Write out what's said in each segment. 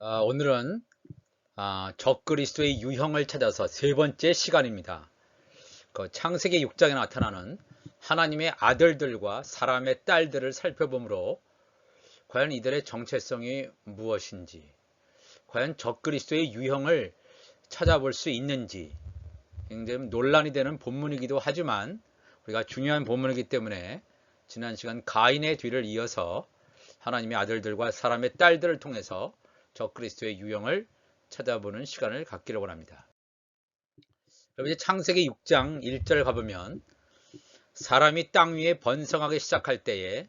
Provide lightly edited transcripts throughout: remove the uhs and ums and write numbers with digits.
오늘은 적그리스도의 유형을 찾아서 세 번째 시간입니다. 창세기 6장에 나타나는 하나님의 아들들과 사람의 딸들을 살펴보므로 과연 이들의 정체성이 무엇인지, 과연 적그리스도의 유형을 찾아볼 수 있는지 굉장히 논란이 되는 본문이기도 하지만 우리가 중요한 본문이기 때문에 지난 시간 가인의 뒤를 이어서 하나님의 아들들과 사람의 딸들을 통해서 적그리스도의 유형을 찾아보는 시간을 갖기를 원합니다. 여러분, 이제 창세기 6장 1절 가보면 사람이 땅 위에 번성하기 시작할 때에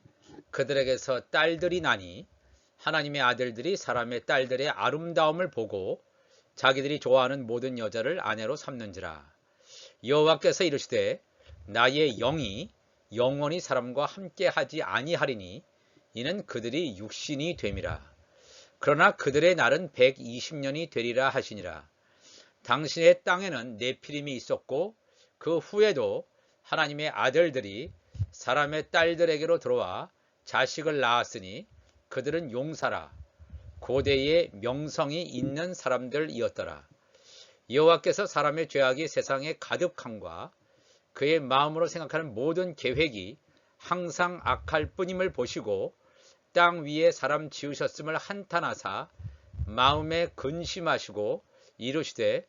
그들에게서 딸들이 나니 하나님의 아들들이 사람의 딸들의 아름다움을 보고 자기들이 좋아하는 모든 여자를 아내로 삼는지라. 여호와께서 이르시되 나의 영이 영원히 사람과 함께 하지 아니하리니 이는 그들이 육신이 됨이라. 그러나 그들의 날은 120년이 되리라 하시니라. 당신의 땅에는 네피림이 있었고 그 후에도 하나님의 아들들이 사람의 딸들에게로 들어와 자식을 낳았으니 그들은 용사라 고대의 명성이 있는 사람들이었더라. 여호와께서 사람의 죄악이 세상에 가득함과 그의 마음으로 생각하는 모든 계획이 항상 악할 뿐임을 보시고 땅 위에 사람 지으셨음을 한탄하사 마음에 근심하시고 이르시되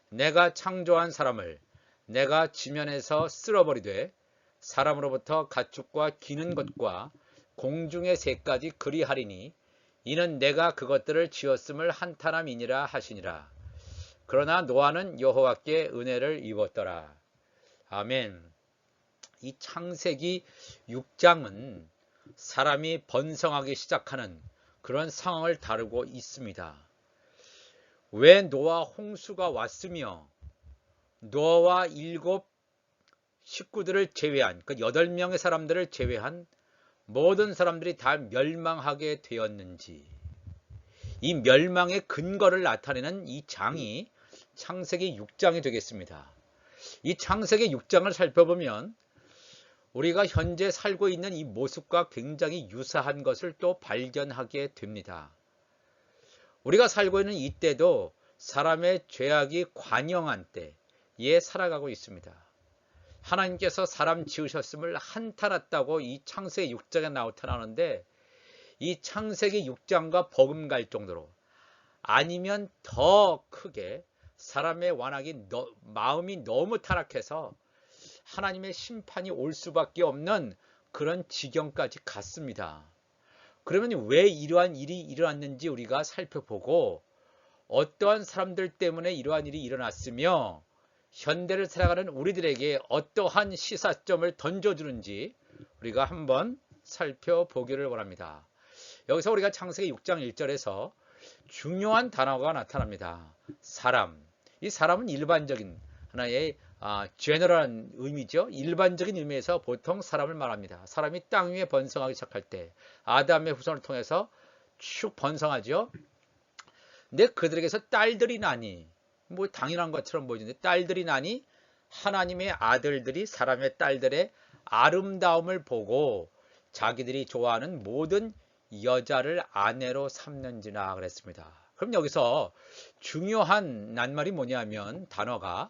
내가 창조한 사람을 내가 지면에서 쓸어버리되 사람으로부터 가축과 기는 것과 공중의 새까지 그리하리니 이는 내가 그것들을 지었음을 한탄함이니라 하시니라. 그러나 노아는 여호와께 은혜를 입었더라. 아멘. 이 창세기 6장은 사람이 번성하기 시작하는 그런 상황을 다루고 있습니다. 왜 노아 홍수가 왔으며 노아와 7 식구들을 제외한 그 8명의 사람들을 제외한 모든 사람들이 다 멸망하게 되었는지, 이 멸망의 근거를 나타내는 이 장이 창세기 6장이 되겠습니다. 이 창세기 6장을 살펴보면 우리가 현재 살고 있는 이 모습과 굉장히 유사한 것을 또 발견하게 됩니다. 우리가 살고 있는 이때도 사람의 죄악이 관영한 때에 살아가고 있습니다. 하나님께서 사람 지으셨음을 한탄했다고 이 창세기 6장에 나타나는데 이 창세기 6장과 버금갈 정도로 아니면 더 크게 사람의 완악이 마음이 너무 타락해서 하나님의 심판이 올 수밖에 없는 그런 지경까지 갔습니다. 그러면 왜 이러한 일이 일어났는지 우리가 살펴보고 어떠한 사람들 때문에 이러한 일이 일어났으며 현대를 살아가는 우리들에게 어떠한 시사점을 던져주는지 우리가 한번 살펴보기를 원합니다. 여기서 우리가 창세기 6장 1절에서 중요한 단어가 나타납니다. 사람. 이 사람은 일반적인 하나의 제너럴한 의미죠. 일반적인 의미에서 보통 사람을 말합니다. 사람이 땅 위에 번성하기 시작할 때 아담의 후손을 통해서 쭉 번성하죠. 근데 그들에게서 딸들이 나니, 뭐 당연한 것처럼 보이는데 딸들이 나니 하나님의 아들들이 사람의 딸들의 아름다움을 보고 자기들이 좋아하는 모든 여자를 아내로 삼는지나 그랬습니다. 그럼 여기서 중요한 낱말이 뭐냐면 단어가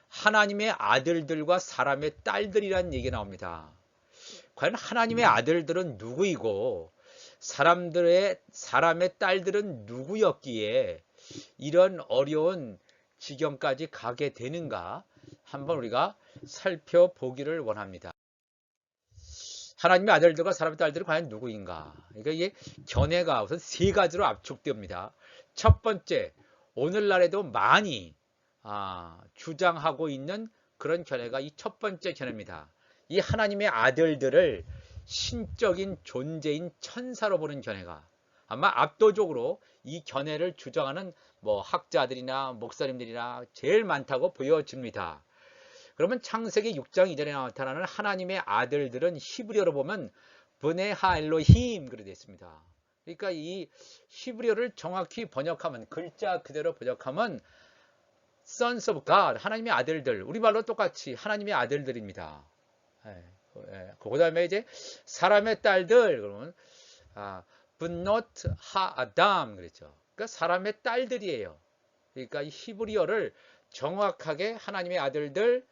하나님의 아들들과 사람의 딸들이라는 얘기가 나옵니다. 과연 하나님의 아들들은 누구이고 사람의 딸들은 누구였기에 이런 어려운 지경까지 가게 되는가 한번 우리가 살펴보기를 원합니다. 하나님의 아들들과 사람의 딸들은 과연 누구인가? 그러니까 이게 견해가 우선 세 가지로 압축됩니다. 첫 번째, 오늘날에도 많이 주장하고 있는 그런 견해가 이 첫 번째 견해입니다. 이 하나님의 아들들을 신적인 존재인 천사로 보는 견해가 아마 압도적으로 이 견해를 주장하는 학자들이나 목사님들이나 제일 많다고 보여집니다. 그러면 창세기 6장 이전에 나타나는 하나님의 아들들은 히브리어로 보면 브네하 엘로힘 그렇게 되어 있습니다. 그러니까 이 히브리어를 정확히 번역하면 글자 그대로 번역하면 Sons of God, 하나님의 아들들, 우리말로 똑같이 하나님의 아들들입니다. 그 다음에 이제 사람의 딸들, 그러면 but not 하아담 그랬죠. 그러니까 사람의 딸들이에요. 그러니까 이 히브리어를 정확하게 하나님의 아들들,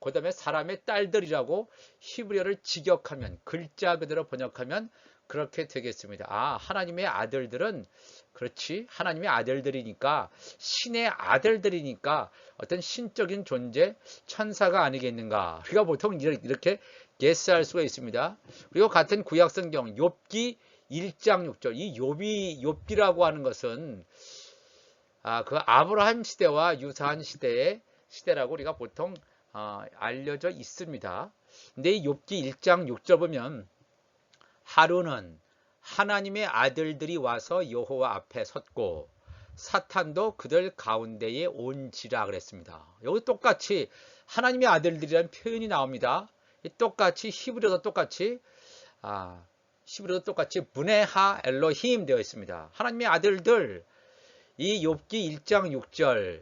그다음에 사람의 딸들이라고 히브리어를 직역하면, 글자 그대로 번역하면 그렇게 되겠습니다. 아, 하나님의 아들들은, 그렇지, 하나님의 아들들이니까, 신의 아들들이니까 어떤 신적인 존재, 천사가 아니겠는가. 우리가 보통 이렇게 예스할 수가 있습니다. 그리고 같은 구약성경 욥기 1장 6절, 이 욥기라고 하는 것은 그 아브라함 시대와 유사한 시대라고 우리가 보통 알려져 있습니다. 근데 이 욥기 1장 6절 보면, 하루는 하나님의 아들들이 와서 여호와 앞에 섰고 사탄도 그들 가운데에 온지라 그랬습니다. 여기 똑같이 하나님의 아들들이라는 표현이 나옵니다. 똑같이 히브리어도 똑같이 브네하 엘로힘 되어 있습니다. 하나님의 아들들. 이 욥기 1장 6절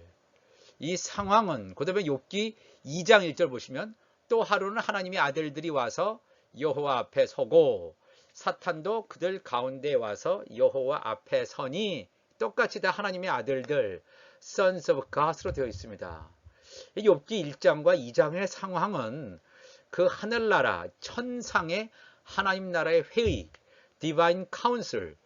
이 상황은, 그 다음에 욥기 2장 1절 보시면, 또 하루는 하나님의 아들들이 와서 여호와 앞에 서고 사탄도 그들 가운데에 와서 여호와 앞에 서니, 똑같이 다 하나님의 아들들, sons of God으로 되어 있습니다. 이 욥기 1장과 2장의 상황은 그 하늘나라 천상의 하나님 나라의 회의, Divine Council을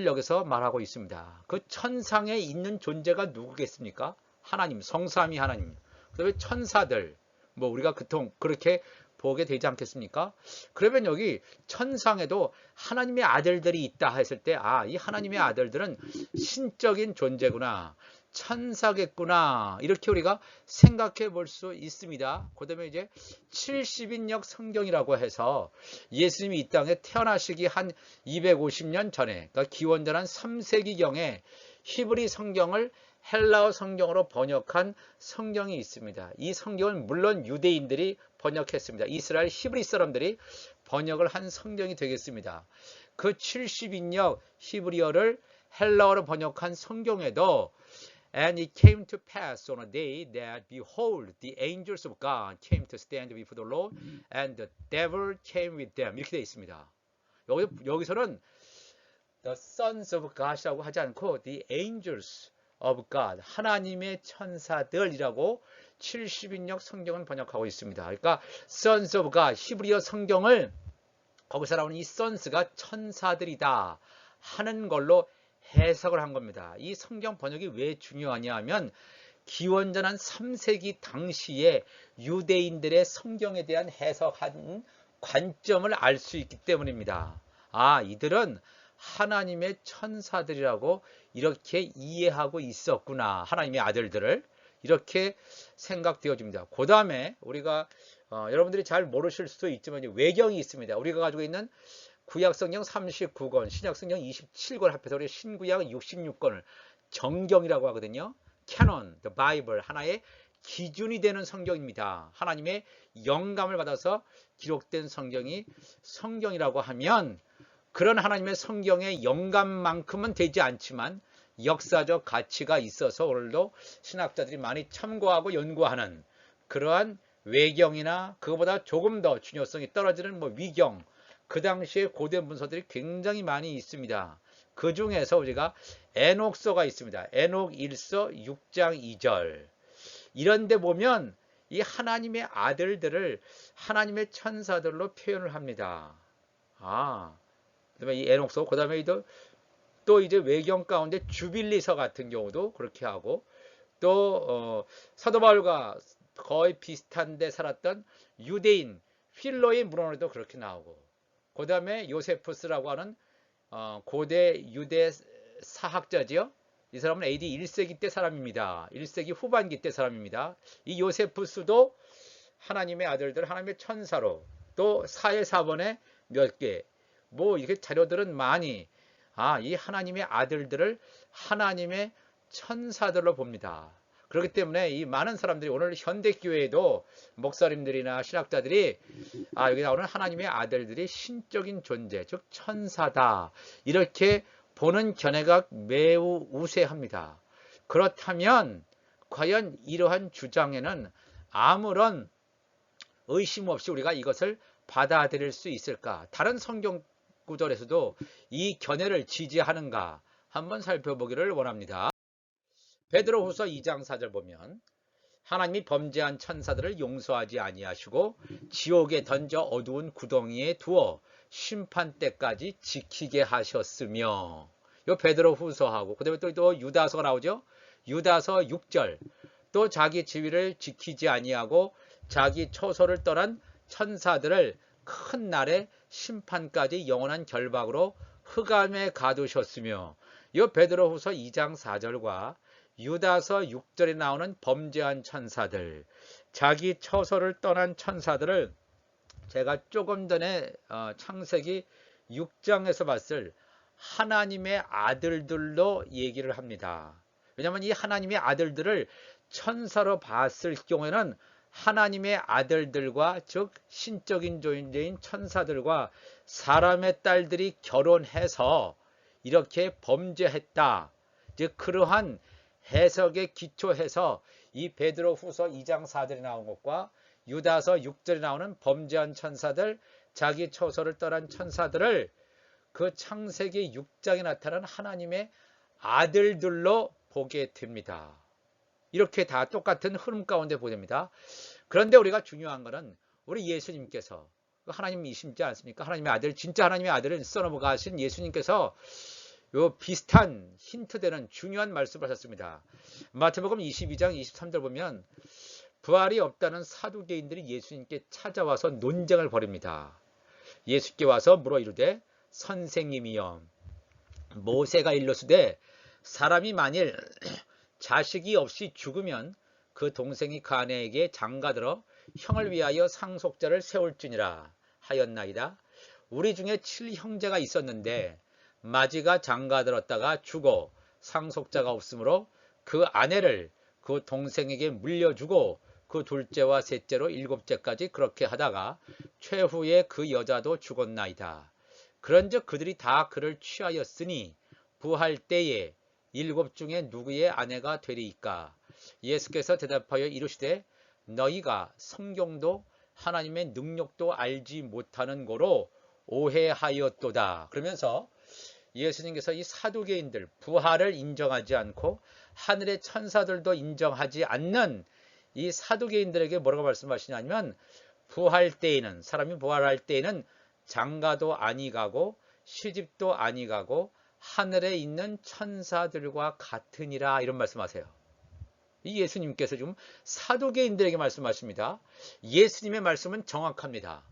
여기서 말하고 있습니다. 그 천상에 있는 존재가 누구겠습니까? 하나님, 성삼위 하나님. 그 다음에 천사들, 우리가 그렇게 보게 되지 않겠습니까? 그러면 여기 천상에도 하나님의 아들들이 있다 했을 때, 이 하나님의 아들들은 신적인 존재구나, 천사겠구나, 이렇게 우리가 생각해 볼 수 있습니다. 그 다음에 이제 70인역 성경이라고 해서 예수님이 이 땅에 태어나시기 한 250년 전에, 그러니까 기원전 한 3세기경에 히브리 성경을 헬라어 성경으로 번역한 성경이 있습니다. 이 성경은 물론 유대인들이 번역했습니다. 이스라엘 히브리 사람들이 번역을 한 성경이 되겠습니다. 그 70인역 히브리어를 헬라어로 번역한 성경에도 And it came to pass on a day that behold the angels of God came to stand before the Lord and the devil came with them, 이렇게 되어 있습니다. 여기서는 the sons of God이라고 하지 않고 the angels of God, 하나님의 천사들이라고 70인역 성경은 번역하고 있습니다. 그러니까 sons of God, 히브리어 성경을 거기서 나오는 이 sons가 천사들이다 하는 걸로 해석을 한 겁니다. 이 성경 번역이 왜 중요하냐 하면, 기원전 한 3세기 당시에 유대인들의 성경에 대한 해석한 관점을 알 수 있기 때문입니다. 이들은 하나님의 천사들이라고 이렇게 이해하고 있었구나, 하나님의 아들들을, 이렇게 생각되어집니다. 그 다음에 우리가 여러분들이 잘 모르실 수도 있지만 외경이 있습니다. 우리가 가지고 있는 구약성경 39권, 신약성경 27권 합해서 우리 신구약 66권을 정경이라고 하거든요. 캐논, the Bible, 하나의 기준이 되는 성경입니다. 하나님의 영감을 받아서 기록된 성경이 성경이라고 하면, 그런 하나님의 성경의 영감만큼은 되지 않지만 역사적 가치가 있어서 오늘도 신학자들이 많이 참고하고 연구하는 그러한 외경이나 그거보다 조금 더 중요성이 떨어지는 위경, 그 당시에 고대 문서들이 굉장히 많이 있습니다. 그 중에서 우리가 에녹서가 있습니다. 에녹 1서 6장 2절. 이런데 보면 이 하나님의 아들들을 하나님의 천사들로 표현을 합니다. 그다음에 이 에녹서, 그다음에 또 이제 외경 가운데 주빌리서 같은 경우도 그렇게 하고, 또 사도 바울과 거의 비슷한데 살았던 유대인 필로의 문헌에도 그렇게 나오고, 그 다음에 요세푸스라고 하는 고대 유대 사학자지요. 이 사람은 AD 1세기 때 사람입니다. 1세기 후반기 때 사람입니다. 이 요세푸스도 하나님의 아들들, 하나님의 천사로, 또 사회사본에 몇 개, 이렇게 자료들은 많이, 이 하나님의 아들들을 하나님의 천사들로 봅니다. 그렇기 때문에 이 많은 사람들이 오늘 현대교회에도 목사님들이나 신학자들이 여기 나오는 하나님의 아들들이 신적인 존재, 즉 천사다, 이렇게 보는 견해가 매우 우세합니다. 그렇다면 과연 이러한 주장에는 아무런 의심 없이 우리가 이것을 받아들일 수 있을까? 다른 성경 구절에서도 이 견해를 지지하는가 한번 살펴보기를 원합니다. 베드로후서 2장 4절 보면 하나님이 범죄한 천사들을 용서하지 아니하시고 지옥에 던져 어두운 구덩이에 두어 심판 때까지 지키게 하셨으며, 요 베드로후서하고 그다음에 또 유다서가 나오죠. 유다서 6절, 또 자기 지위를 지키지 아니하고 자기 처소를 떠난 천사들을 큰 날의 심판까지 영원한 결박으로 흑암에 가두셨으며, 요 베드로후서 2장 4절과 유다서 6절에 나오는 범죄한 천사들, 자기 처소를 떠난 천사들을 제가 조금 전에 창세기 6장에서 봤을 하나님의 아들들로 얘기를 합니다. 왜냐하면 이 하나님의 아들들을 천사로 봤을 경우에는 하나님의 아들들과, 즉 신적인 존재인 천사들과 사람의 딸들이 결혼해서 이렇게 범죄했다, 즉 그러한 해석에 기초해서 이 베드로후서 2장 4절에 나온 것과 유다서 6절에 나오는 범죄한 천사들, 자기 처소를 떠난 천사들을 그 창세기 6장에 나타난 하나님의 아들들로 보게 됩니다. 이렇게 다 똑같은 흐름 가운데 보게 됩니다. 그런데 우리가 중요한 것은 우리 예수님께서, 하나님이시지 않습니까? 하나님의 아들, 진짜 하나님의 아들을 써넘어가신 예수님께서 요 비슷한 힌트되는 중요한 말씀을 하셨습니다. 마태복음 22장 23절 보면 부활이 없다는 사두개인들이 예수님께 찾아와서 논쟁을 벌입니다. 예수께 와서 물어 이르되 선생님이여, 모세가 일러주되 사람이 만일 자식이 없이 죽으면 그 동생이 그 아내에게 장가들어 형을 위하여 상속자를 세울지니라 하였나이다. 우리 중에 7형제가 있었는데 마지가 장가들었다가 죽어 상속자가 없으므로 그 아내를 그 동생에게 물려주고 그 둘째와 셋째로 일곱째까지 그렇게 하다가 최후에 그 여자도 죽었나이다. 그런즉 그들이 다 그를 취하였으니 부할 때에 일곱 중에 누구의 아내가 되리이까? 예수께서 대답하여 이르시되 너희가 성경도 하나님의 능력도 알지 못하는 거로 오해하였도다. 그러면서 예수님께서 이 사두개인들, 부활을 인정하지 않고 하늘의 천사들도 인정하지 않는 이 사두개인들에게 뭐라고 말씀하시냐면, 부활 때에는, 사람이 부활할 때에는 장가도 아니 가고 시집도 아니 가고 하늘에 있는 천사들과 같으니라, 이런 말씀하세요. 이 예수님께서 지금 사두개인들에게 말씀하십니다. 예수님의 말씀은 정확합니다.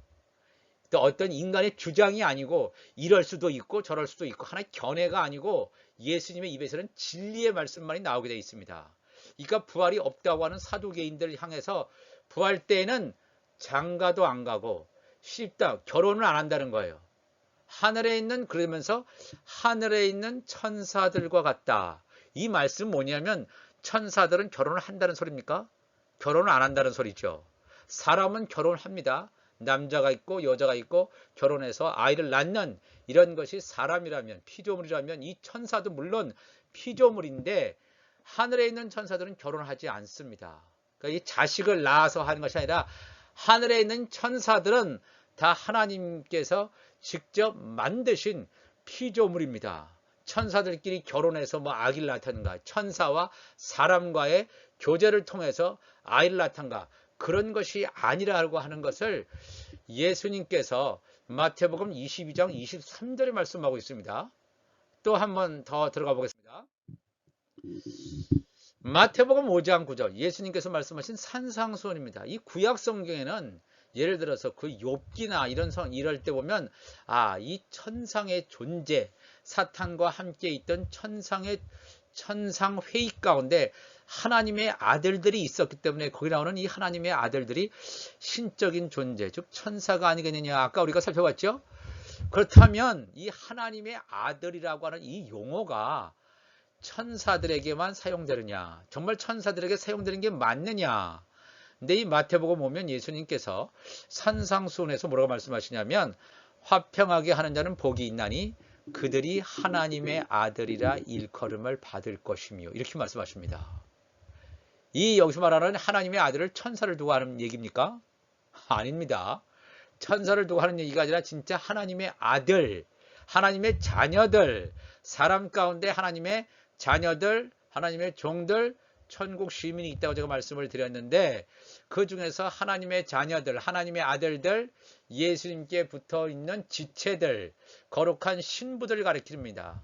또 어떤 인간의 주장이 아니고 이럴 수도 있고 저럴 수도 있고 하나의 견해가 아니고 예수님의 입에서는 진리의 말씀만이 나오게 되어 있습니다. 그러니까 부활이 없다고 하는 사두개인들을 향해서 부활 때에는 장가도 안 가고 쉽다, 결혼을 안 한다는 거예요. 하늘에 있는, 그러면서 하늘에 있는 천사들과 같다. 이 말씀 뭐냐면 천사들은 결혼을 한다는 소리입니까? 결혼을 안 한다는 소리죠. 사람은 결혼을 합니다. 남자가 있고 여자가 있고 결혼해서 아이를 낳는 이런 것이 사람이라면, 피조물이라면 이 천사도 물론 피조물인데 하늘에 있는 천사들은 결혼을 하지 않습니다. 그러니까 이 자식을 낳아서 하는 것이 아니라 하늘에 있는 천사들은 다 하나님께서 직접 만드신 피조물입니다. 천사들끼리 결혼해서 뭐 아기를 낳던가, 천사와 사람과의 교제를 통해서 아이를 낳던가, 그런 것이 아니라고 하는 것을 예수님께서 마태복음 22장 23절에 말씀하고 있습니다. 또 한 번 더 들어가 보겠습니다. 마태복음 5장 9절, 예수님께서 말씀하신 산상수훈입니다. 이 구약 성경에는 예를 들어서 그 욥기나 이럴 때 보면 이 천상의 존재, 사탄과 함께 있던 천상 회의 가운데 하나님의 아들들이 있었기 때문에 거기 나오는 이 하나님의 아들들이 신적인 존재, 즉 천사가 아니겠느냐, 아까 우리가 살펴봤죠. 그렇다면 이 하나님의 아들이라고 하는 이 용어가 천사들에게만 사용되느냐, 정말 천사들에게 사용되는 게 맞느냐. 근데 이 마태복음 보면 예수님께서 산상수훈에서 뭐라고 말씀하시냐면, 화평하게 하는 자는 복이 있나니 그들이 하나님의 아들이라 일컬음을 받을 것이며, 이렇게 말씀하십니다. 이 여기서 말하는 하나님의 아들을 천사를 두고 하는 얘기입니까? 아닙니다. 천사를 두고 하는 얘기가 아니라 진짜 하나님의 아들, 하나님의 자녀들, 사람 가운데 하나님의 자녀들, 하나님의 종들, 천국 시민이 있다고 제가 말씀을 드렸는데, 그 중에서 하나님의 자녀들, 하나님의 아들들, 예수님께 붙어 있는 지체들, 거룩한 신부들을 가리킵니다.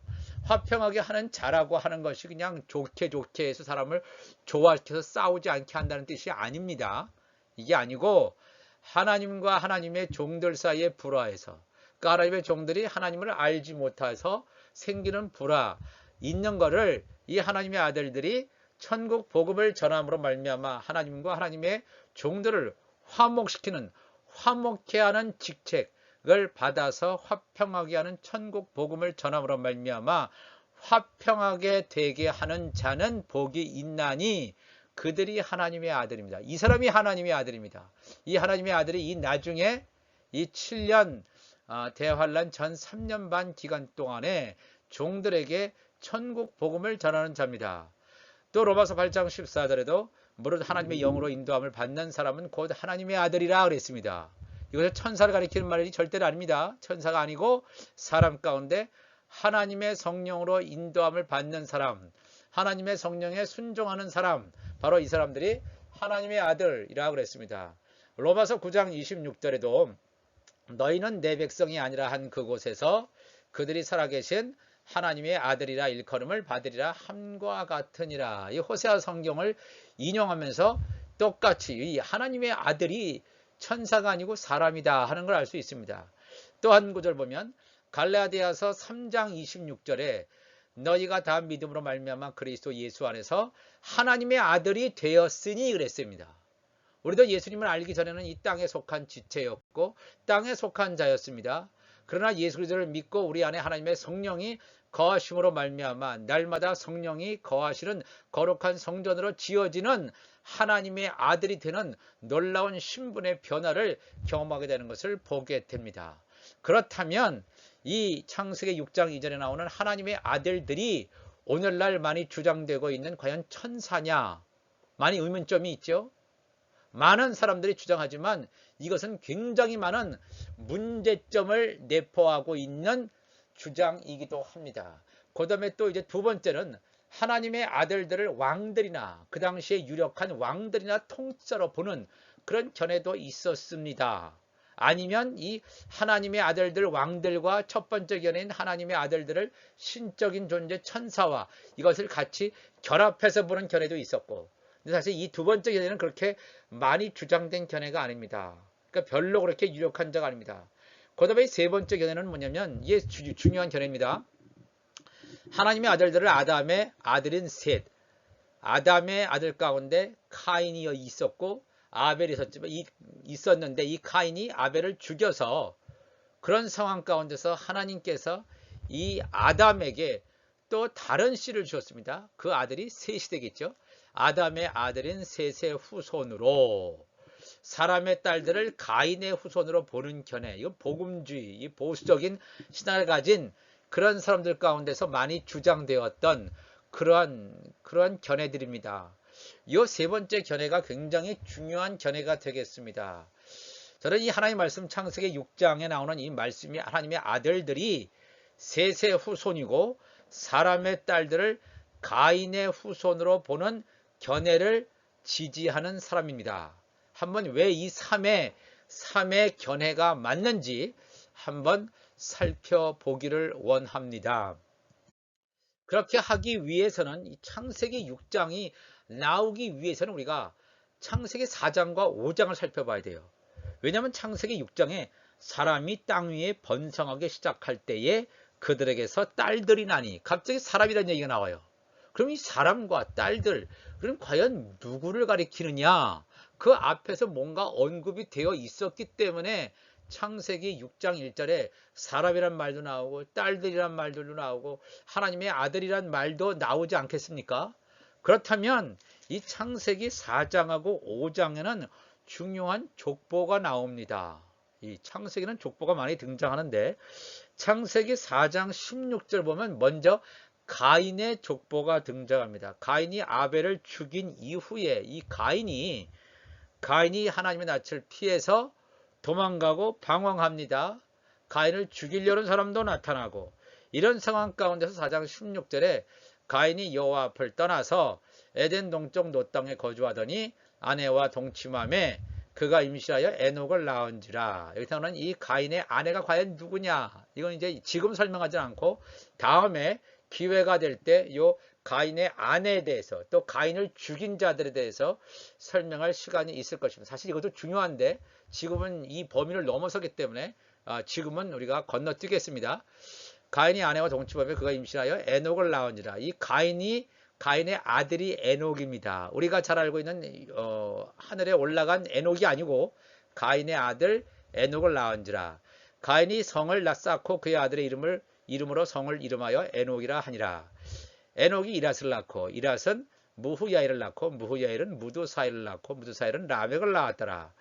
화평하게 하는 자라고 하는 것이 그냥 좋게 해서 사람을 좋아시켜서 싸우지 않게 한다는 뜻이 아닙니다. 이게 아니고 하나님과 하나님의 종들 사이에 불화해서, 그러니까 하나님의 종들이 하나님을 알지 못해서 생기는 불화 있는 거를 이 하나님의 아들들이 천국 복음을 전함으로 말미암아 하나님과 하나님의 종들을 화목시키는, 화목케 하는 직책을 받아서 화평하게 하는 천국 복음을 전함으로 말미암아 화평하게 되게 하는 자는 복이 있나니 그들이 하나님의 아들입니다. 이 사람이 하나님의 아들입니다. 이 하나님의 아들이 이 나중에 이 7년 대환란 전 3년 반 기간 동안에 종들에게 천국 복음을 전하는 자입니다. 또 로마서 8장 14절에도 무릇 하나님의 영으로 인도함을 받는 사람은 곧 하나님의 아들이라 그랬습니다. 이것은 천사를 가리키는 말이 절대로 아닙니다. 천사가 아니고 사람 가운데 하나님의 성령으로 인도함을 받는 사람, 하나님의 성령에 순종하는 사람, 바로 이 사람들이 하나님의 아들이라 그랬습니다. 로마서 9장 26절에도 너희는 내 백성이 아니라 한 그곳에서 그들이 살아계신 하나님의 아들이라 일컬음을 받으리라 함과 같으니라. 이 호세아 성경을 인용하면서 똑같이 이 하나님의 아들이 천사가 아니고 사람이다 하는 걸 알 수 있습니다. 또 한 구절 보면 갈라디아서 3장 26절에 너희가 다 믿음으로 말미암아 그리스도 예수 안에서 하나님의 아들이 되었으니 그랬습니다. 우리도 예수님을 알기 전에는 이 땅에 속한 지체였고 땅에 속한 자였습니다. 그러나 예수 그리스도를 믿고 우리 안에 하나님의 성령이 거하심으로 말미암아 날마다 성령이 거하시는 거룩한 성전으로 지어지는 하나님의 아들이 되는 놀라운 신분의 변화를 경험하게 되는 것을 보게 됩니다. 그렇다면 이 창세기 6장 이전에 나오는 하나님의 아들들이 오늘날 많이 주장되고 있는 과연 천사냐? 많이 의문점이 있죠. 많은 사람들이 주장하지만 이것은 굉장히 많은 문제점을 내포하고 있는 주장이기도 합니다. 그 다음에 또 이제 두 번째는 하나님의 아들들을 왕들이나 그 당시에 유력한 왕들이나 통치자로 보는 그런 견해도 있었습니다. 아니면 이 하나님의 아들들 왕들과 첫 번째 견해인 하나님의 아들들을 신적인 존재 천사와 이것을 같이 결합해서 보는 견해도 있었고, 근데 사실 이 두 번째 견해는 그렇게 많이 주장된 견해가 아닙니다. 그러니까 별로 그렇게 유력한 자가 아닙니다. 그 다음에 세 번째 견해는 뭐냐면 이게 중요한 견해입니다. 하나님의 아들들을 아담의 아들인 셋, 아담의 아들 가운데 카인이 있었고 아벨이 있었는데 이 카인이 아벨을 죽여서 그런 상황 가운데서 하나님께서 이 아담에게 또 다른 씨를 주었습니다. 그 아들이 셋이 되겠죠. 아담의 아들인 셋의 후손으로 사람의 딸들을 가인의 후손으로 보는 견해, 이건 복음주의, 이 보수적인 신앙을 가진 그런 사람들 가운데서 많이 주장되었던 그러한 견해들입니다. 이 세 번째 견해가 굉장히 중요한 견해가 되겠습니다. 저는 이 하나님의 말씀 창세기 6장에 나오는 이 말씀이 하나님의 아들들이 셋의 후손이고 사람의 딸들을 가인의 후손으로 보는 견해를 지지하는 사람입니다. 한번 왜 이 3의 견해가 맞는지 한번 살펴보기를 원합니다. 그렇게 하기 위해서는 이 창세기 6장이 나오기 위해서는 우리가 창세기 4장과 5장을 살펴봐야 돼요. 왜냐하면 창세기 6장에 사람이 땅 위에 번성하기 시작할 때에 그들에게서 딸들이 나니 갑자기 사람이라는 얘기가 나와요. 그럼 이 사람과 딸들, 그럼 과연 누구를 가리키느냐? 그 앞에서 뭔가 언급이 되어 있었기 때문에 창세기 6장 1절에 사람이란 말도 나오고 딸들이란 말도 나오고 하나님의 아들이란 말도 나오지 않겠습니까? 그렇다면 이 창세기 4장하고 5장에는 중요한 족보가 나옵니다. 이 창세기는 족보가 많이 등장하는데 창세기 4장 16절 보면 먼저 가인의 족보가 등장합니다. 가인이 아벨을 죽인 이후에 이 가인이 하나님의 낯을 피해서 도망가고 방황합니다. 가인을 죽이려는 사람도 나타나고, 이런 상황 가운데서 4장 16절에 가인이 여호와 앞을 떠나서 에덴 동쪽 노 땅에 거주하더니 아내와 동침함에 그가 임신하여 에녹을 낳은지라. 여기서는 이 가인의 아내가 과연 누구냐? 이건 이제 지금 설명하지 않고 다음에 기회가 될 때 요 가인의 아내에 대해서 또 가인을 죽인 자들에 대해서 설명할 시간이 있을 것입니다. 사실 이것도 중요한데 지금은 이 범위를 넘어서기 때문에 지금은 우리가 건너뛰겠습니다. 가인이 아내와 동침하며 그가 임신하여 에녹을 낳은지라. 이 가인의 아들이 에녹입니다. 우리가 잘 알고 있는 하늘에 올라간 에녹이 아니고 가인의 아들 에녹을 낳은지라. 가인이 성을 쌓고 그의 아들의 이름으로 성을 이름하여 에녹이라 하니라. 에녹이 이랏을 낳고 이랏은 무후야일을 낳고 무후야일은 무두사일을 낳고 무두사일은 라멕을 낳았더라.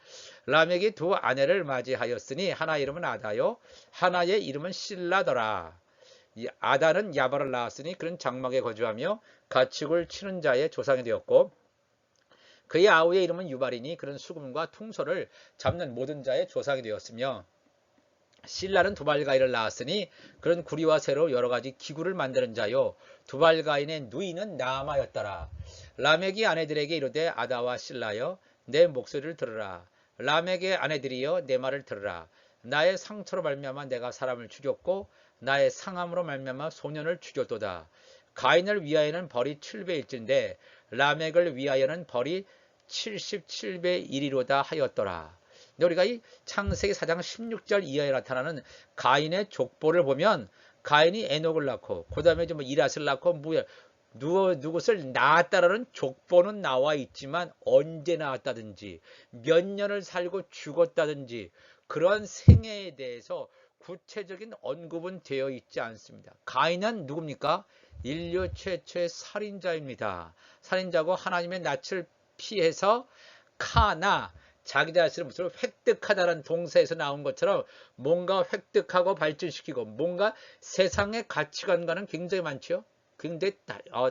라멕이 두 아내를 맞이하였으니 하나 이름은 아다요 하나의 이름은 실라더라. 아다는 야발을 낳았으니 그는 장막에 거주하며 가축을 치는 자의 조상이 되었고, 그의 아우의 이름은 유발이니 그는 수금과 퉁소를 잡는 모든 자의 조상이 되었으며, 실라는 두발가인을 낳았으니 그는 구리와 쇠로 여러 가지 기구를 만드는 자요 두발가인의 누이는 나아마였더라. 라멕이 아내들에게 이르되 아다와 실라여 내 목소리를 들으라. 라멕의 아내들이여 내 말을 들으라. 나의 상처로 말미암아 내가 사람을 죽였고 나의 상함으로 말미암아 소년을 죽였도다. 가인을 위하여는 벌이 7배일진데 라멕을 위하여는 벌이 77배 1이로다 하였더라. 우리가 이 창세기 4장 16절 이하에 나타나는 가인의 족보를 보면 가인이 에녹을 낳고 그 다음에 뭐 이랏을 낳고 누구를 낳았다라는 족보는 나와 있지만 언제 낳았다든지 몇 년을 살고 죽었다든지 그런 생애에 대해서 구체적인 언급은 되어 있지 않습니다. 가인은 누굽니까? 인류 최초의 살인자입니다. 살인자고 하나님의 낯을 피해서 카나 자기 자신을 무슨 획득하다라는 동사에서 나온 것처럼 뭔가 획득하고 발전시키고 뭔가 세상의 가치관과는 굉장히 많죠. 굉장히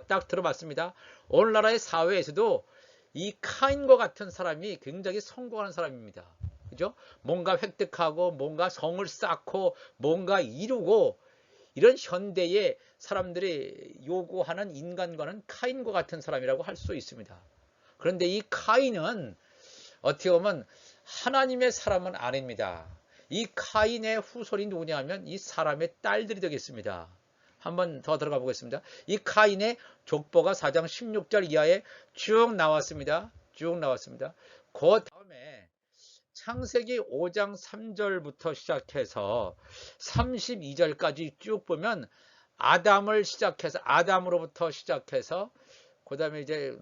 딱 들어봤습니다. 오늘날의 사회에서도 이 카인과 같은 사람이 굉장히 성공하는 사람입니다. 그죠? 뭔가 획득하고 뭔가 성을 쌓고 뭔가 이루고 이런 현대의 사람들이 요구하는 인간과는 카인과 같은 사람이라고 할 수 있습니다. 그런데 이 카인은 어떻게 보면 하나님의 사람은 아닙니다. 이 카인의 후손이 누구냐 하면 이 사람의 딸들이 되겠습니다. 한번 더 들어가 보겠습니다. 이 카인의 족보가 4장 16절 이하에 쭉 나왔습니다. 쭉 나왔습니다. 그 다음에 창세기 5장 3절부터 시작해서 32절까지 쭉 보면 아담으로부터 시작해서 그 다음에 이제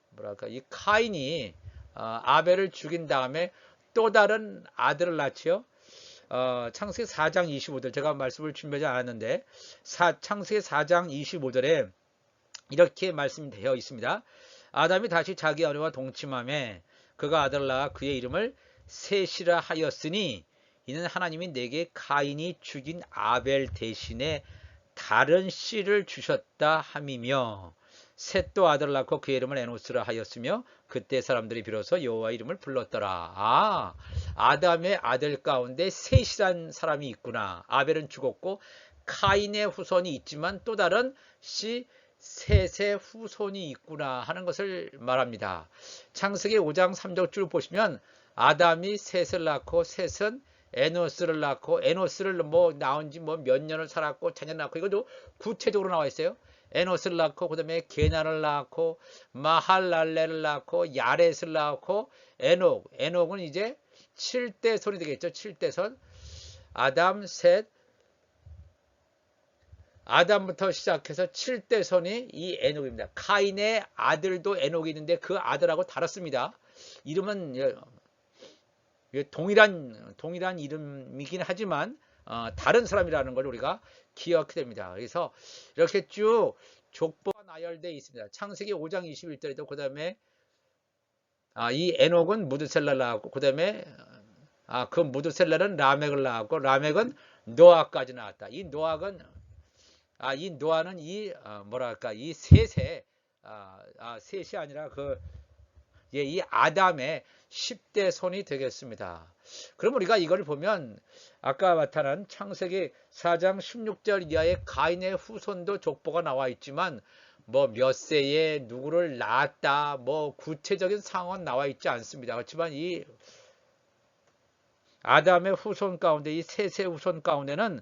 뭐랄까 이 카인이 아벨을 죽인 다음에 또 다른 아들을 낳지요. 창세기 4장 25절 제가 말씀을 준비하지 않았는데 창세기 4장 25절에 이렇게 말씀되어 있습니다. 아담이 다시 자기 아내와 동침함에 그가 아들을 낳아 그의 이름을 셋이라 하였으니 이는 하나님이 내게 가인이 죽인 아벨 대신에 다른 씨를 주셨다 함이며 셋도 아들을 낳고 그의 이름을 에노스라 하였으며 그때 사람들이 비로소 여호와 이름을 불렀더라. 아담의 아들 가운데 셋이란 사람이 있구나. 아벨은 죽었고 카인의 후손이 있지만 또 다른 셋의 후손이 있구나 하는 것을 말합니다. 창세기 5장 3절 쭉 보시면 아담이 셋을 낳고 셋은 에노스를 낳고 에노스를 낳은 지 몇 년을 살았고 자녀를 낳고 이것도 구체적으로 나와 있어요. 에노스를 낳고 그 다음에 게나를 낳고 마할랄레를 낳고 야렛을 낳고 에녹은 이제 7대손이 되겠죠. 7대손 아담 셋 아담부터 시작해서 7대손이 이 에녹입니다. 카인의 아들도 에녹이 있는데 그 아들하고 다릅니다. 이름은 동일한 이름이긴 하지만 다른 사람이라는 걸 우리가 기억해야 됩니다. 그래서 이렇게 쭉 족보가 나열되어 있습니다. 창세기 5장 21절에도 그 다음에 이 에녹은 무드셀라를 낳았고 그 다음에 그 무드셀라는 라멕을 낳았고 라멕은 노아까지 나왔다. 이 노아는 이 셋이 아니라 예, 이 아담의 10대 손이 되겠습니다. 그럼 우리가 이걸 보면 아까 나타난 창세기 4장 16절 이하의 가인의 후손도 족보가 나와 있지만 뭐 몇 세에 누구를 낳았다 뭐 구체적인 상황은 나와 있지 않습니다. 그렇지만 이 아담의 후손 가운데 이 셋의 후손 가운데는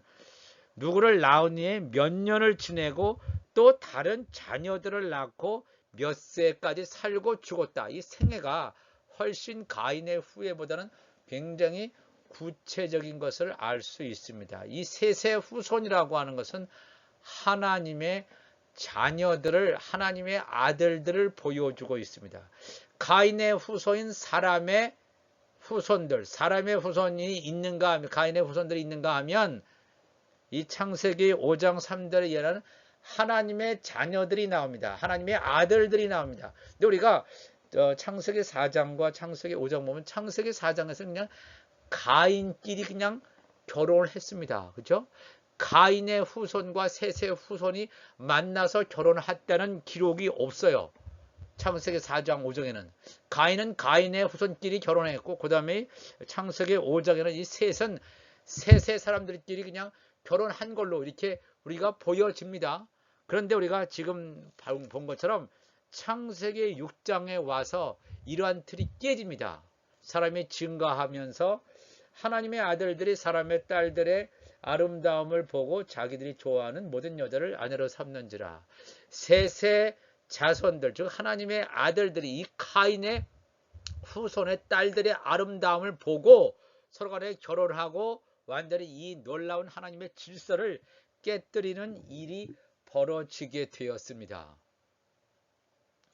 누구를 낳은 후에 몇 년을 지내고 또 다른 자녀들을 낳고 몇 세까지 살고 죽었다. 이 생애가 훨씬 가인의 후예보다는 굉장히 구체적인 것을 알 수 있습니다. 이 셋의 후손이라고 하는 것은 하나님의 자녀들을, 하나님의 아들들을 보여주고 있습니다. 가인의 후손인 사람의 후손들, 사람의 후손이 있는가 하면, 가인의 후손들이 있는가 하면 이 창세기 5장 3절에 얘기하는 하나님의 자녀들이 나옵니다. 하나님의 아들들이 나옵니다. 근데 우리가 창세기 4장과 창세기 5장 보면 창세기 4장에서 그냥 가인끼리 그냥 결혼을 했습니다. 그렇죠? 가인의 후손과 셋의 후손이 만나서 결혼했다는 기록이 없어요. 창세기 4장 5장에는 가인은 가인의 후손끼리 결혼했고 그 다음에 창세기 5장에는 이 셋은 셋의 사람들끼리 그냥 결혼한 걸로 이렇게 우리가 보여집니다. 그런데 우리가 지금 본 것처럼 창세기 6장에 와서 이러한 틀이 깨집니다. 사람이 증가하면서 하나님의 아들들이 사람의 딸들의 아름다움을 보고 자기들이 좋아하는 모든 여자를 아내로 삼는지라. 셋의 자손들 즉 하나님의 아들들이 이 가인의 후손의 딸들의 아름다움을 보고 서로 간에 결혼하고 완전히 이 놀라운 하나님의 질서를 깨뜨리는 일이 벌어지게 되었습니다.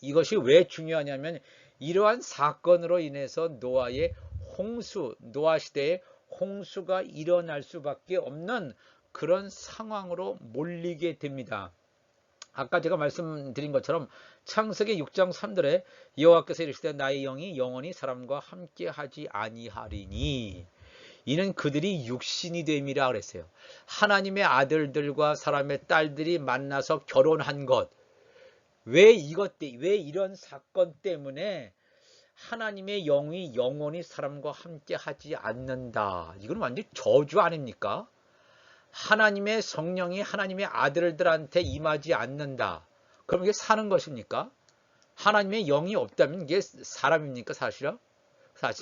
이것이 왜 중요하냐면 이러한 사건으로 인해서 노아의 홍수, 노아 시대에 홍수가 일어날 수밖에 없는 그런 상황으로 몰리게 됩니다. 아까 제가 말씀드린 것처럼 창세기 6장 3절에 여호와께서 이르시되 나의 영이 영원히 사람과 함께하지 아니하리니 이는 그들이 육신이 됨이라 그랬어요. 하나님의 아들들과 사람의 딸들이 만나서 결혼한 것. 왜 이런 사건 때문에 하나님의 영이 영원히 사람과 함께 하지 않는다. 이건 완전 저주 아닙니까? 하나님의 성령이 하나님의 아들들한테 임하지 않는다. 그럼 이게 사는 것입니까? 하나님의 영이 없다면 이게 사람입니까? 사실은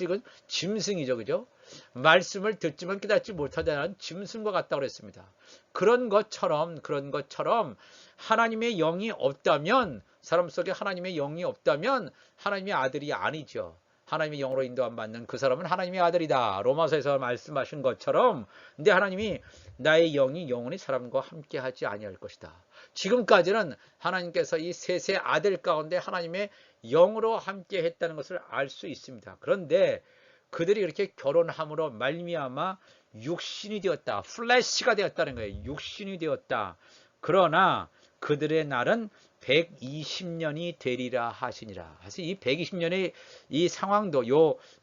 이건 짐승이죠. 그죠? 말씀을 듣지만 깨닫지 못하다는 짐승과 같다고 그랬습니다. 그런 것처럼 하나님의 영이 없다면 사람 속에 하나님의 영이 없다면 하나님의 아들이 아니죠. 하나님의 영으로 인도함 받는 그 사람은 하나님의 아들이다. 로마서에서 말씀하신 것처럼 근데 하나님이 나의 영이 영원히 사람과 함께하지 아니할 것이다. 지금까지는 하나님께서 이 셋의 아들 가운데 하나님의 영으로 함께했다는 것을 알 수 있습니다. 그런데 그들이 이렇게 결혼함으로 말미암아 육신이 되었다. 플래시가 되었다는 거예요. 육신이 되었다. 그러나 그들의 날은 120년이 되리라 하시니라. 사실 이 120년의 이 상황도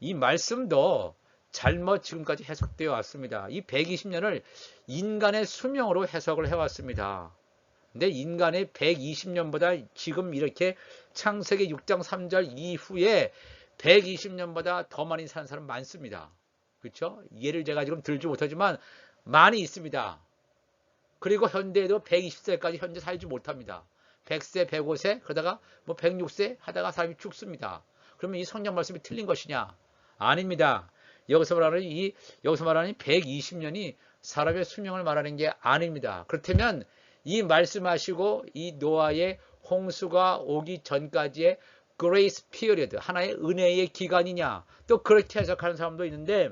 이 말씀도 잘못 지금까지 해석되어 왔습니다. 이 120년을 인간의 수명으로 해석을 해왔습니다. 근데 인간의 120년보다 지금 이렇게 창세기 6장 3절 이후에 120년보다 더 많이 사는 사람 많습니다. 그렇죠? 예를 제가 지금 들지 못하지만 많이 있습니다. 그리고 현대에도 120세까지 현재 살지 못합니다. 100세, 105세, 그러다가 뭐 106세 하다가 사람이 죽습니다. 그러면 이 성경 말씀이 틀린 것이냐? 아닙니다. 여기서 말하는 120년이 사람의 수명을 말하는 게 아닙니다. 그렇다면 이 말씀하시고 이 노아의 홍수가 오기 전까지의 grace period, 하나의 은혜의 기간이냐? 또 그렇게 해석하는 사람도 있는데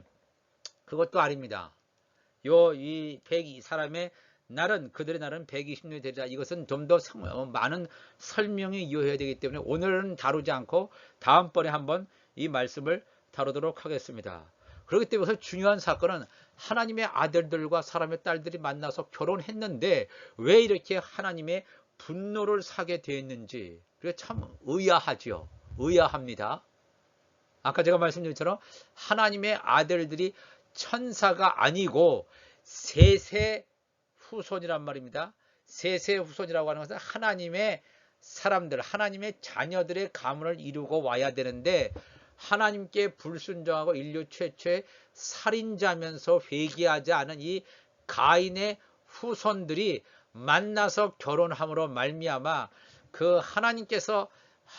그것도 아닙니다. 이 사람의 날은 그들의 날은 120년이 되리라. 이것은 좀 더 많은 설명이 이어해야 되기 때문에 오늘은 다루지 않고 다음번에 한번 이 말씀을 다루도록 하겠습니다. 그렇기 때문에 중요한 사건은 하나님의 아들들과 사람의 딸들이 만나서 결혼했는데 왜 이렇게 하나님의 분노를 사게 되었는지 그게 참 의아하죠. 의아합니다. 아까 제가 말씀드린 것처럼 하나님의 아들들이 천사가 아니고 셋의 후손이란 말입니다. 셋의 후손이라고 하는 것은 하나님의 사람들, 하나님의 자녀들의 가문을 이루고 와야 되는데 하나님께 불순종하고 인류 최초의 살인자면서 회개하지 않은 이 가인의 후손들이 만나서 결혼함으로 말미암아 그 하나님께서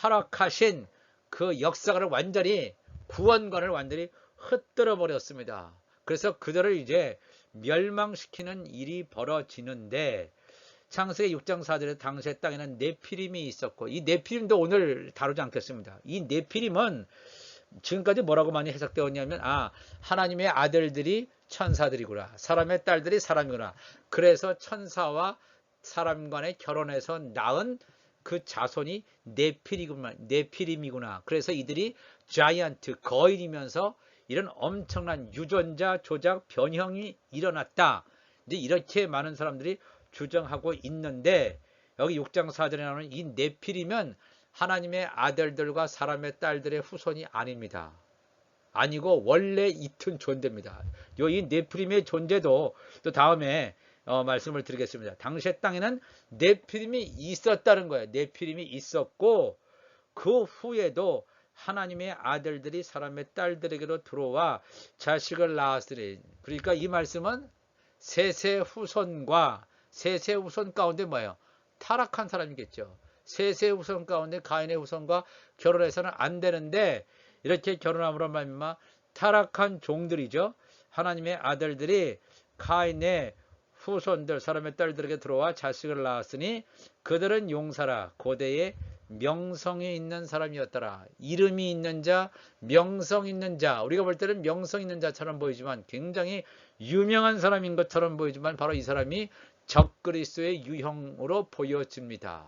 허락하신 그 역사를 완전히 구원관을 완전히 흩뜨려 버렸습니다. 그래서 그들을 이제 멸망시키는 일이 벌어지는데 창세기 6장 4절에 당시의 땅에는 네피림이 있었고 이 네피림도 오늘 다루지 않겠습니다. 이 네피림은 지금까지 뭐라고 많이 해석되었냐면 하나님의 아들들이 천사들이구나. 사람의 딸들이 사람이구나. 그래서 천사와 사람 간에 결혼해서 낳은 그 자손이 네피림이구나. 그래서 이들이 자이언트, 거인이면서 이런 엄청난 유전자 조작 변형이 일어났다. 이제 이렇게 많은 사람들이 주장하고 있는데 여기 6장 4절에 나오는 이 네피림은 하나님의 아들들과 사람의 딸들의 후손이 아닙니다. 아니고 원래 있던 존재입니다. 이 네피림의 존재도 또 다음에 말씀을 드리겠습니다. 당시의 땅에는 네피림이 있었다는 거예요. 네피림이 있었고 그 후에도 하나님의 아들들이 사람의 딸들에게로 들어와 자식을 낳았으니, 그러니까 이 말씀은 셋의 후손과 셋의 후손 가운데 뭐예요? 타락한 사람이겠죠. 셋의 후손 가운데 가인의 후손과 결혼해서는 안 되는데 이렇게 결혼함으로 말미암아 타락한 종들이죠. 하나님의 아들들이 가인의 후손들 사람의 딸들에게 들어와 자식을 낳았으니 그들은 용사라 고대에 명성이 있는 사람이었더라. 이름이 있는 자, 명성 있는 자. 우리가 볼 때는 명성 있는 자처럼 보이지만 굉장히 유명한 사람인 것처럼 보이지만 바로 이 사람이 적그리스도의 유형으로 보여집니다.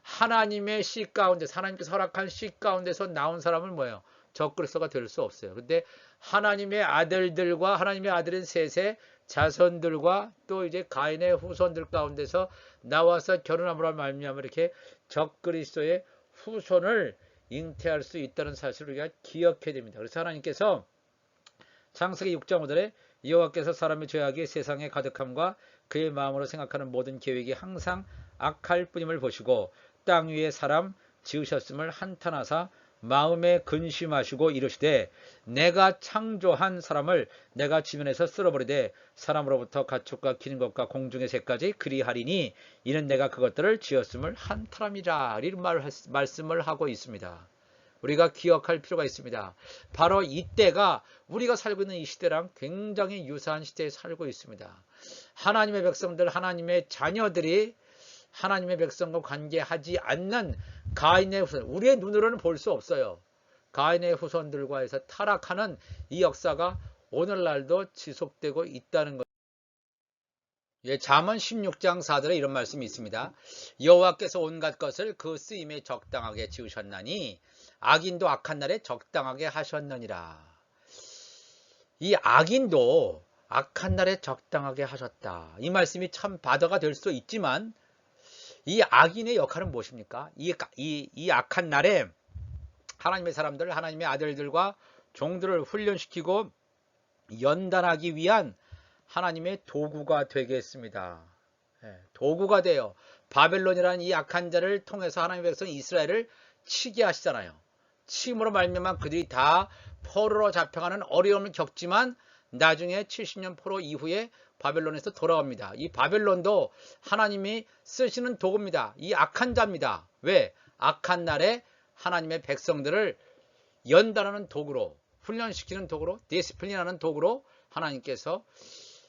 하나님의 씨 가운데, 하나님께서 허락한 씨 가운데서 나온 사람은 뭐예요? 적그리스도가 될 수 없어요. 근데 하나님의 아들들과 하나님의 아들인 셋의 자손들과 또 이제 가인의 후손들 가운데서 나와서 결혼함으로 말미암아 이렇게 적그리스도의 후손을 잉태할 수 있다는 사실을 우리가 기억해야 됩니다. 그래서 하나님께서 창세기 6장 5절에 여호와께서 사람의 죄악이 세상에 가득함과 그의 마음으로 생각하는 모든 계획이 항상 악할 뿐임을 보시고 땅 위에 사람 지으셨음을 한탄하사 마음에 근심하시고 이르시되 내가 창조한 사람을 내가 지면에서 쓸어버리되 사람으로부터 가축과 기는 것과 공중의 새까지 그리하리니 이는 내가 그것들을 지었음을 한탄함이라. 이런 말씀을 하고 있습니다. 우리가 기억할 필요가 있습니다. 바로 이때가 우리가 살고 있는 이 시대랑 굉장히 유사한 시대에 살고 있습니다. 하나님의 백성들, 하나님의 자녀들이 하나님의 백성과 관계하지 않는 가인의 후손, 우리의 눈으로는 볼 수 없어요. 가인의 후손들과 해서 타락하는 이 역사가 오늘날도 지속되고 있다는 것. 잠언 16장 4절에 이런 말씀이 있습니다. 여호와께서 온갖 것을 그 쓰임에 적당하게 지으셨나니 악인도 악한 날에 적당하게 하셨느니라. 이 악인도 악한 날에 적당하게 하셨다. 이 말씀이 참 바다가 될 수도 있지만 이 악인의 역할은 무엇입니까? 이 악한 날에 하나님의 사람들, 하나님의 아들들과 종들을 훈련시키고 연단하기 위한 하나님의 도구가 되겠습니다. 도구가 돼요. 바벨론이라는 이 악한 자를 통해서 하나님의 백성 이스라엘을 치게 하시잖아요. 치임으로 말미암아 그들이 다 포로로 잡혀가는 어려움을 겪지만 나중에 70년 포로 이후에 바벨론에서 돌아옵니다. 이 바벨론도 하나님이 쓰시는 도구입니다. 이 악한 자입니다. 왜? 악한 날에 하나님의 백성들을 연단하는 도구로, 훈련시키는 도구로, 디스플린하는 도구로 하나님께서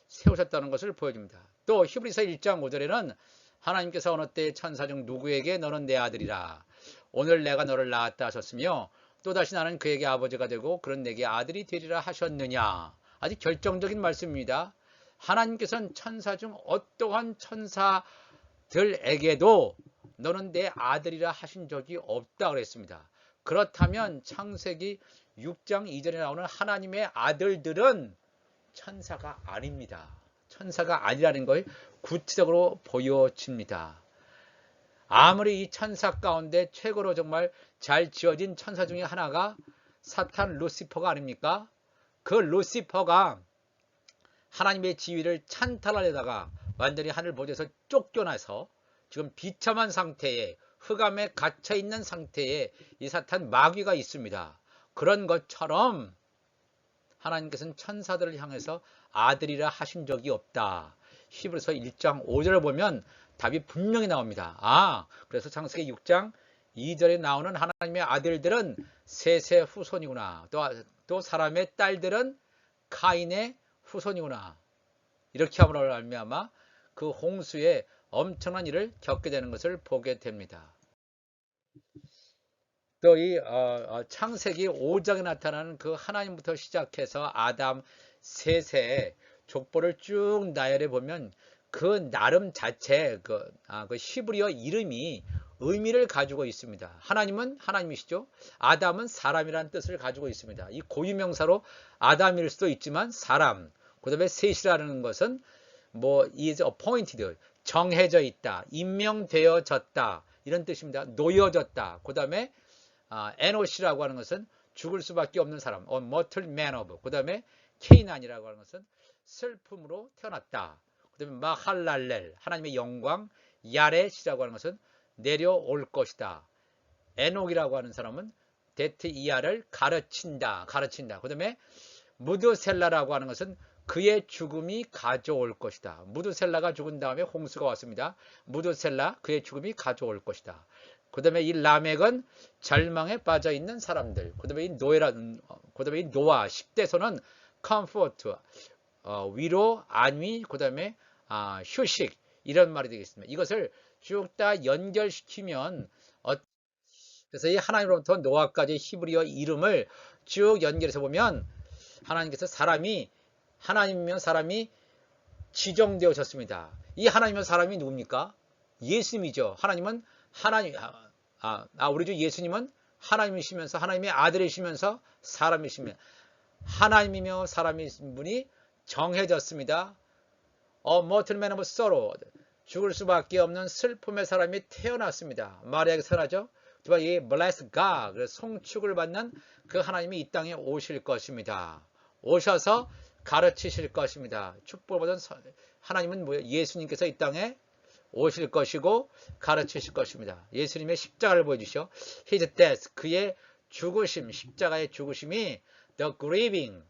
세우셨다는 것을 보여줍니다. 또 히브리서 1장 5절에는 하나님께서 어느 때 천사 중 누구에게 너는 내 아들이라 오늘 내가 너를 낳았다 하셨으며 또다시 나는 그에게 아버지가 되고 그런 내게 아들이 되리라 하셨느냐. 아주 결정적인 말씀입니다. 하나님께서는 천사 중 어떠한 천사들에게도 너는 내 아들이라 하신 적이 없다 그랬습니다. 그렇다면 창세기 6장 2절에 나오는 하나님의 아들들은 천사가 아닙니다. 천사가 아니라는 걸 구체적으로 보여집니다. 아무리 이 천사 가운데 최고로 정말 잘 지어진 천사 중에 하나가 사탄 루시퍼가 아닙니까? 그 루시퍼가 하나님의 지위를 찬탈하려다가 완전히 하늘 보좌에서 쫓겨나서 지금 비참한 상태에 흑암에 갇혀 있는 상태에 이 사탄 마귀가 있습니다. 그런 것처럼 하나님께서는 천사들을 향해서 아들이라 하신 적이 없다. 히브리서 1장 5절을 보면 답이 분명히 나옵니다. 그래서 창세기 6장 2절에 나오는 하나님의 아들들은 셋의 후손이구나. 또 사람의 딸들은 카인의 후손이구나. 이렇게 함으로 말미암아 그 홍수에 엄청난 일을 겪게 되는 것을 보게 됩니다. 또 이 창세기 5장에 나타나는 그 하나님부터 시작해서 아담 셋의 족보를 쭉 나열해 보면 그 나름 자체 그 히브리어 이름이 의미를 가지고 있습니다. 하나님은 하나님이시죠. 아담은 사람이라는 뜻을 가지고 있습니다. 이 고유명사로 아담일 수도 있지만 사람, 그 다음에 셋이라는 것은 is appointed, 정해져 있다, 임명되어졌다 이런 뜻입니다. 놓여졌다. 그 다음에 에노시라고 하는 것은 죽을 수밖에 없는 사람, mortal man of. 그 다음에 케이난이라고 하는 것은 슬픔으로 태어났다. 그 다음에 마할랄렐, 하나님의 영광, 야렛이라고 하는 것은 내려올 것이다. 에녹이라고 하는 사람은 데트이아를 가르친다. 그 다음에 무드셀라라고 하는 것은 그의 죽음이 가져올 것이다. 무드셀라가 죽은 다음에 홍수가 왔습니다. 무드셀라, 그의 죽음이 가져올 것이다. 그 다음에 이 라멕은 절망에 빠져 있는 사람들. 그 다음에 이 노아 10대서는 컴포트, 위로, 안위, 그 다음에 휴식 이런 말이 되겠습니다. 이것을 쭉 다 연결시키면 그래서 이 하나님으로부터 노아까지 히브리어 이름을 쭉 연결해서 보면 하나님께서 하나님이면 사람이 지정되어졌습니다. 이 하나님이면 사람이 누굽니까? 예수님이죠. 하나님은 우리 주 예수님은 하나님이시면서 하나님의 아들이시면서 사람이시며 하나님이며 사람이신 분이 정해졌습니다. mortal man of sorrow, 죽을 수밖에 없는 슬픔의 사람이 태어났습니다. 마리아에게 태어나죠. 이 bless God, 그래서 송축을 받는 그 하나님이 이 땅에 오실 것입니다. 오셔서 가르치실 것입니다. 축복을 받은 하나님은 뭐예요? 예수님께서 이 땅에 오실 것이고 가르치실 것입니다. 예수님의 십자가를 보여주시오. His death, 그의 죽으심, 십자가의 죽으심이 the grieving,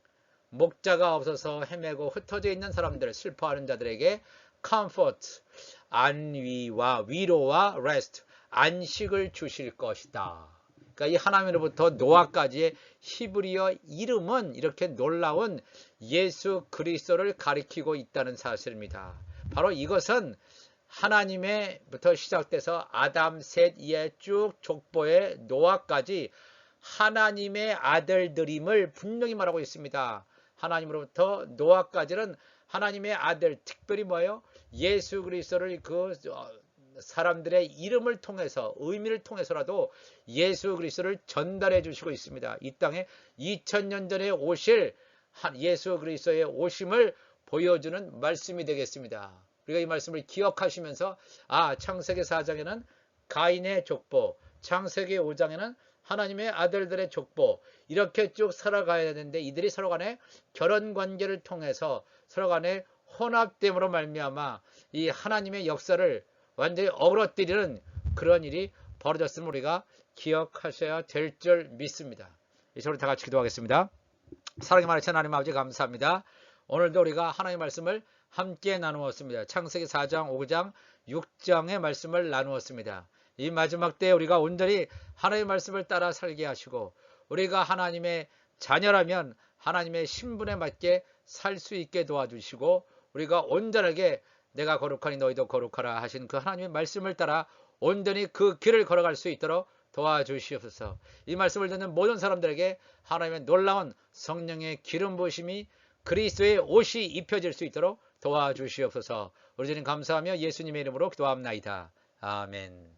목자가 없어서 헤매고 흩어져 있는 사람들, 슬퍼하는 자들에게 comfort, 안위와 위로와 rest, 안식을 주실 것이다. 그러니까 이 하나님으로부터 노아까지의 히브리어 이름은 이렇게 놀라운 예수 그리스도를 가리키고 있다는 사실입니다. 바로 이것은 하나님의부터 시작돼서 아담 셋 이에 쭉 족보의 노아까지 하나님의 아들들임을 분명히 말하고 있습니다. 하나님으로부터 노아까지는 하나님의 아들, 특별히 뭐예요? 예수 그리스도를 그 사람들의 이름을 통해서 의미를 통해서라도 예수 그리스도를 전달해 주시고 있습니다. 이 땅에 2000년 전에 오실 예수 그리스도의 오심을 보여주는 말씀이 되겠습니다. 우리가 이 말씀을 기억하시면서 창세기 4장에는 가인의 족보, 창세기 5장에는 하나님의 아들들의 족보 이렇게 쭉 살아가야 되는데 이들이 서로 간에 결혼 관계를 통해서 서로 간에 혼합됨으로 말미암아 이 하나님의 역사를 완전히 어그러뜨리는 그런 일이 벌어졌음을 우리가 기억하셔야 될 줄 믿습니다. 이제 우리 다 같이 기도하겠습니다. 사랑의 많으신 하나님 아버지 감사합니다. 오늘도 우리가 하나님의 말씀을 함께 나누었습니다. 창세기 4장, 5장, 6장의 말씀을 나누었습니다. 이 마지막 때에 우리가 온전히 하나님의 말씀을 따라 살게 하시고 우리가 하나님의 자녀라면 하나님의 신분에 맞게 살 수 있게 도와주시고 우리가 온전하게 내가 거룩하니 너희도 거룩하라 하신 그 하나님의 말씀을 따라 온전히 그 길을 걸어갈 수 있도록 도와주시옵소서. 이 말씀을 듣는 모든 사람들에게 하나님의 놀라운 성령의 기름 부으심이 그리스도의 옷이 입혀질 수 있도록 도와주시옵소서. 우리 주님 감사하며 예수님의 이름으로 기도합나이다. 아멘.